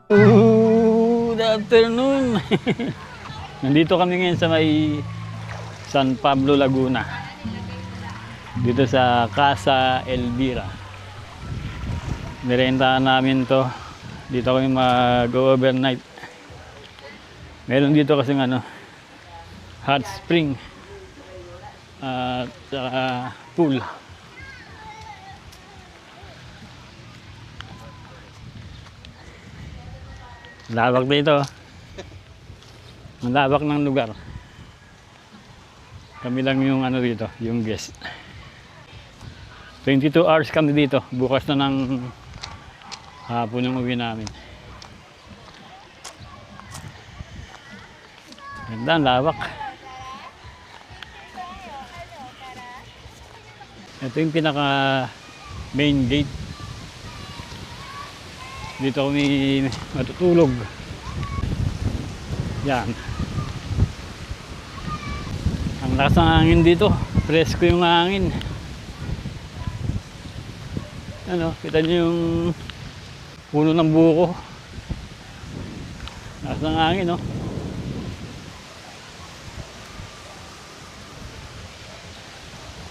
Good afternoon! Nandito kami ngayon sa may San Pablo, Laguna. Dito sa Casa Elvira. Nirentahan namin to. Dito kami mag-overnight. Meron dito kasi hot spring at pool. Lawak dito. Ang lawak ng lugar. Kami lang yung dito, yung guest. 22 hours kami dito. Bukas na ng hapon yung uwi namin. Ganda, ang lawak. Ito yung pinaka main gate. Dito kami matutulog. Yan. Ang lakas ng hangin dito. Presko yung hangin. Kita nyo yung puno ng buko. Lakas ng hangin, no?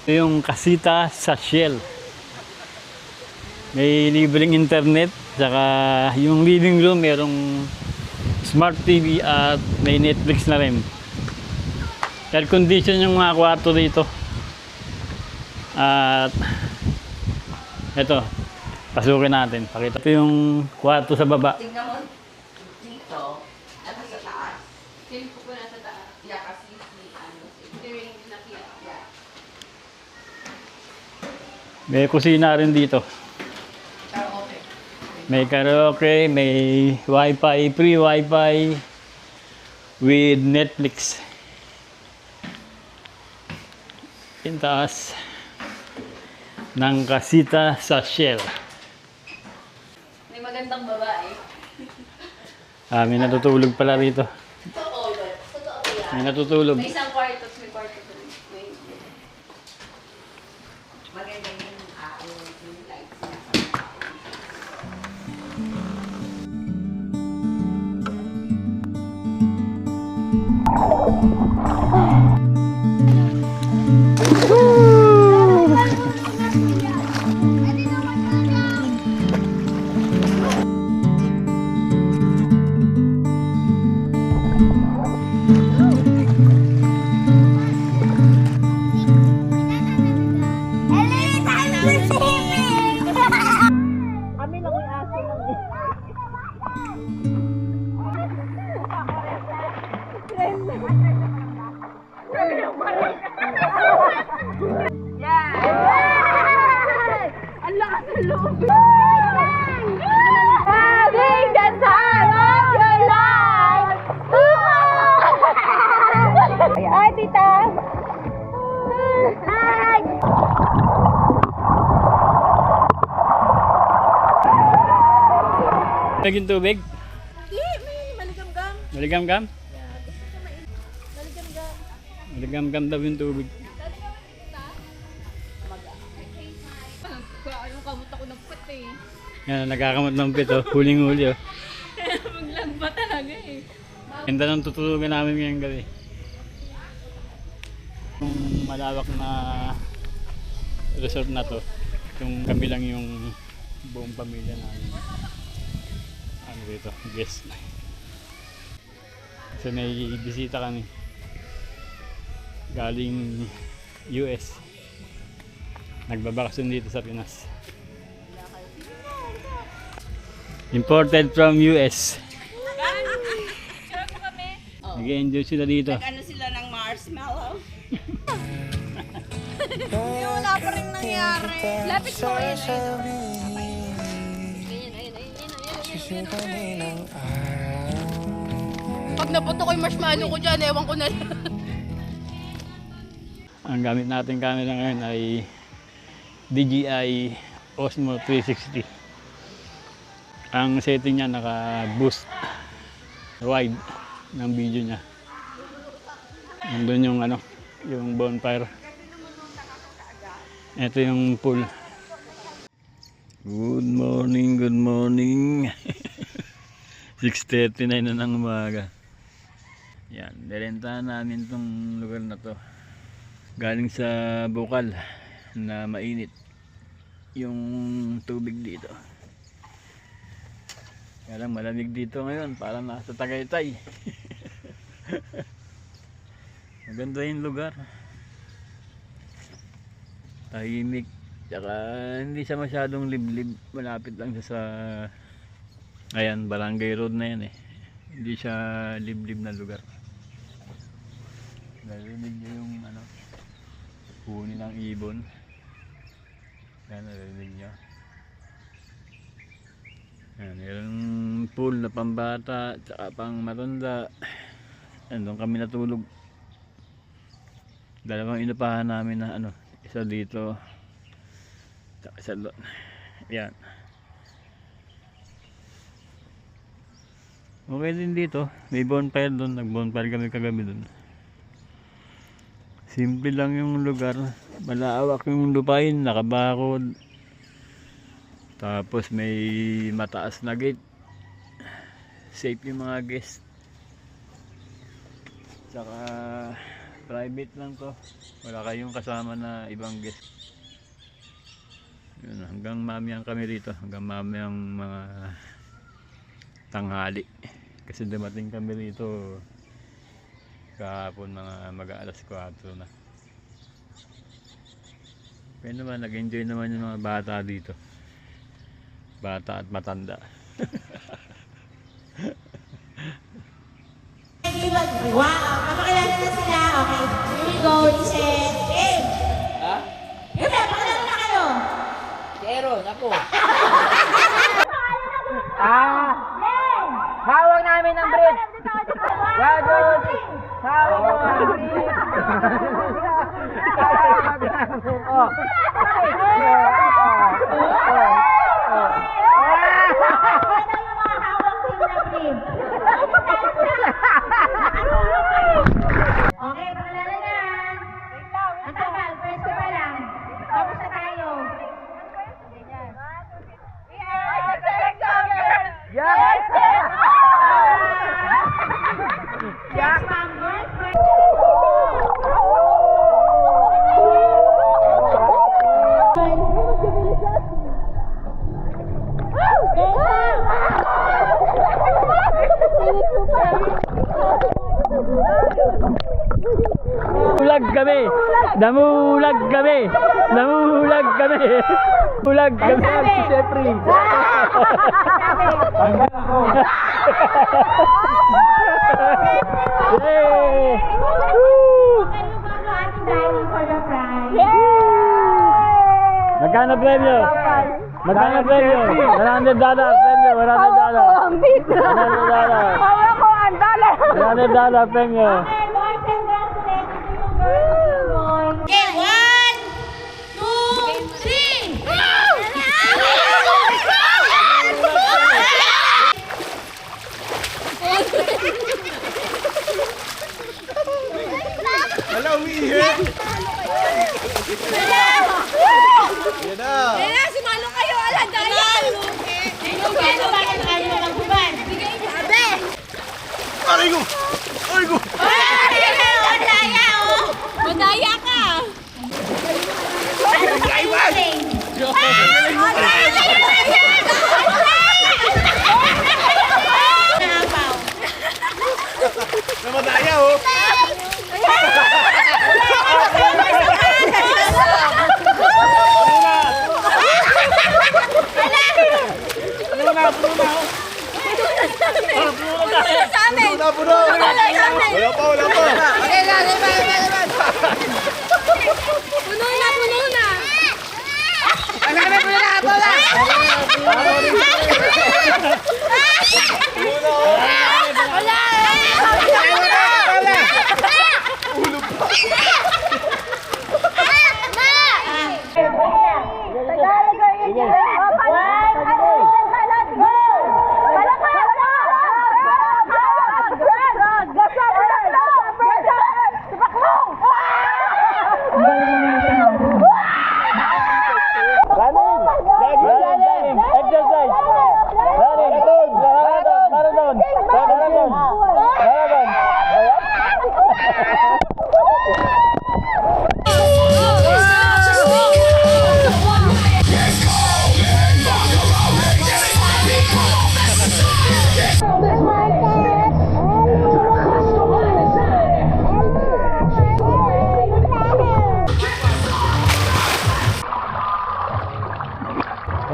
Ito yung Casita sa Shell. May libreng internet. Saka yung living room merong smart TV at may Netflix na rin. Air condition yung mga kwarto dito. At ito, pasukin natin. Pakita ito yung kwarto sa baba. Tingnan mo dito, ano sa taas? Feeling ko po nasa taas. Yeah, kasi Ito yung nakita. May kusina rin dito. Karaoke. May karaoke, may wifi, free wifi with Netflix. Yung taas ng Casita sa Shell. May magandang babae. May natutulog pala rito. Totoo ba? Totoo ba yan? May natutulog. May isang kwarto at may kwarto doon. Maganda yung lights niya. Ang lakas ng loob! Having the time of your life! Hi, tita! Hi! Naging tubig? May maligam-gam. Maligam-gam? Maligam-gam. Maligam-gam daw yung tubig. Anong kamot ako ng put eh. Yan, nagkakamot ng pito. Huling-huli, oh. Maglagba talaga eh. Ganda ng tutulugan namin ngayong gabi. Yung malawak na resort na to, yung kami lang yung buong pamilya namin. Dito, guest. So may bisita kami. Galing US. Nagbabakasyon dito sa Pinas. Imported from US. Nag-enjoy sila dito. Ano sila ng marshmallow? Wala pa rin nangyari. Lapit mo yun. Pag naputo ko yung marshmallow ko dyan, ewan ko na lang. Ang gamit natin camera ngayon ay DJI Osmo 360. Ang setting niya naka-boost wide ng video niya. Nandun yung yung bonfire. Ito yung pool. Good morning, good morning. 6:39 na ng umaga. Yan, nirentahan namin tong lugar na to. Galing sa bukal na mainit yung tubig dito. Kaya lang malamig dito ngayon, parang nasa Tagaytay. Maganda yung lugar. Tahimik. Tsaka hindi siya masyadong liblib. Malapit lang siya sa ayan, Barangay Road na yan eh. Hindi siya liblib na lugar. Narinig niyo yung ano, huni ng ibon. Yan, narinig niyo. Yan, yung pool na pambata tsaka pang matanda. Andun kami natulog. Dalawang inupahan namin na ano, isa dito tsaka isa doon. Yan. Okay din dito. May bonfire doon. Nag-bonfire kami kagabi doon. Simple lang yung lugar. Malawak yung lupain. Nakabakod. Tapos may mataas na gate. Safe yung mga guest. Tsaka private lang to. Wala kayong kasama na ibang guest. Yun, hanggang mamayang kami rito. Hanggang mamayang mga tanghali. Kasi dumating kami rito kahapon mga mag-aalas 4 na. Kaya naman, nag-enjoy naman yung mga bata dito. Bata at matanda. Wow! Papakilala na sila. Okay. Here we go. Set. Game! Ha? Game! Papakilala na kayo. Aaron, ako. Hawak namin ng brief. Gagod. Hawak ng brief. Oh. Okay, pakilala na. Ang tagal, first ko pa lang. Tapos na tayo. Yes! Yes, ma'am. Girls, Ulag kami! Namulag kami! Namulag kami! Ulag kami! Si Jeffrey! Yay! Magkano premyo? Magkano premyo? $100 premyo! $100! $100! $100 premyo! Okay, 1, 2, 3. Wala, umiihi! Yan na! Sumalo kayo, ala, dahil. Ano ba yung ano ng buban? Aray ko! Aray ko! Madaya, oh! Madaya ka! Namadaya, oh! Puno na, puno! Wala pa, wala pa!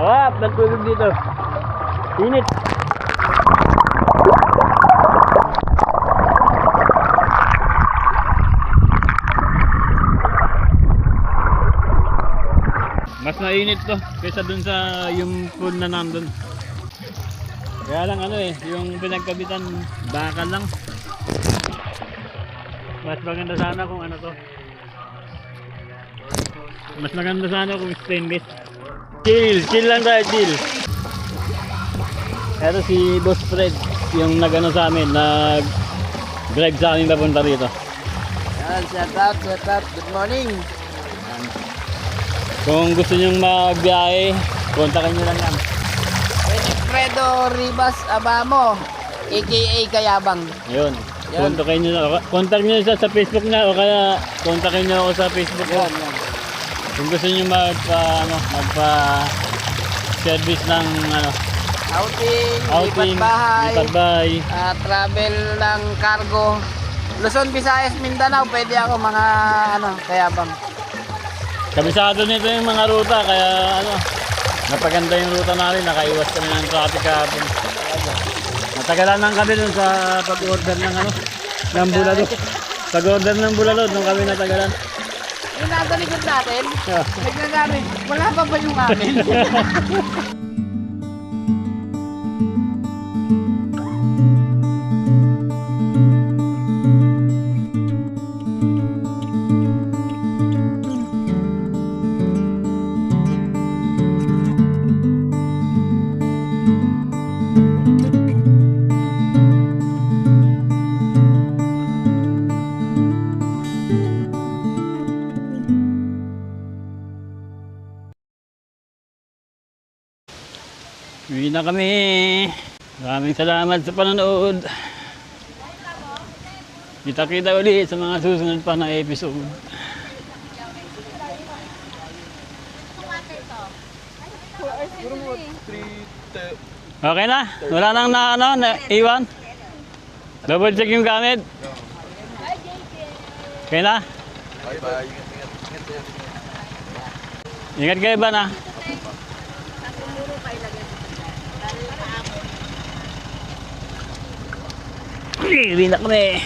Sarap ng tubig dito. Init. Mas mainit to kaysa dun sa yung pool na nandun. Kaya lang ano eh, yung pinagkabitan bakal lang. Mas maganda sana kung ano to. Mas maganda sana kung stainless. Chill lang tayo, chill. Ito si Boss Fred, yung nag-ano sa amin, nag-drive sa amin papunta rito. Yan, shout out. Good morning. Kung gusto nyong magbiyahe, kontakin nyo lang yan. Fredo Ribas Abamo, aka Kayabang. Ayun. Yan. Contact nyo siya sa Facebook niya o kaya kontakin nyo ako sa Facebook ko. Yan. Kung gusto nyo magpa-service ng Outing, lipat bahay, bahay. travel ng cargo. Luzon, Visayas, Mindanao, pwede ako mga Kayabang. Kabisado nito yung mga ruta kaya napaganda yung ruta natin, nakaiwas kami ng traffic kahapon. Natagalan lang kami dun sa pag-order ng bulalo. Pag-order ng bulalo, nung kami natagalan. Yung nasa likod natin, Yeah. nagnagamit, wala pa ba yung amin? Uwi na kami. Maraming salamat sa panonood. Kita-kita ulit sa mga susunod pa na episode. Okay na? Wala nang na iwan? Double check yung gamit? Okay na? Bye-bye. Ingat kayo ba na? Uwi na kami.